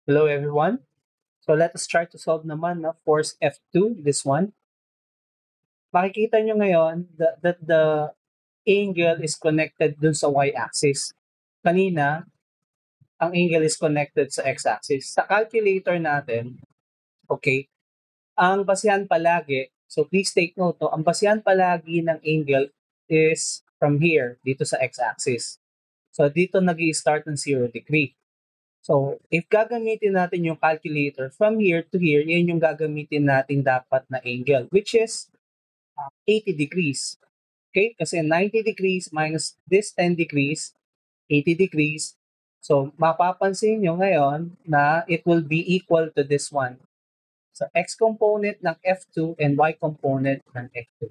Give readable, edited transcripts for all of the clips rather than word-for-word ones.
Hello everyone. So let us try to solve naman na force F2, this one. Makikita nyo ngayon that the angle is connected dun sa y-axis. Kanina, ang angle is connected sa x-axis. Sa calculator natin, okay, ang basehan palagi, so please take note, no, ang basehan palagi ng angle is from here, dito sa x-axis. So dito nag start ng 0 degree. So, if gagamitin natin yung calculator from here to here, yan yung gagamitin natin dapat na angle, which is 80 degrees. Okay? Kasi 90 degrees minus this 10 degrees, 80 degrees. So, mapapansin nyo ngayon na it will be equal to this one. So, x component ng F2 and y component ng F2.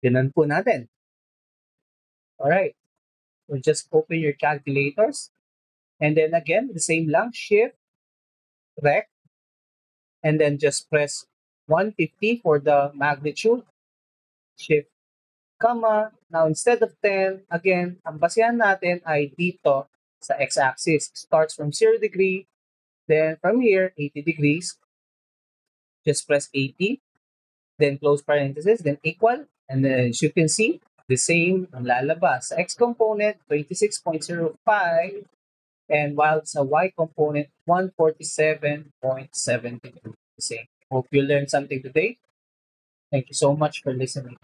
Ganun po natin. Alright. So, just open your calculators. And then again, the same lang, shift, rect, and then just press 150 for the magnitude, shift, comma. Now, instead of 10, again, ang basehan natin ay dito sa x-axis. Starts from 0 degree, then from here, 80 degrees. Just press 80, then close parenthesis, then equal. And then as you can see, the same ang lalabas. Sa x component, 26.05, and while sa y component, 147.72. The same. Hope you learned something today. Thank you so much for listening.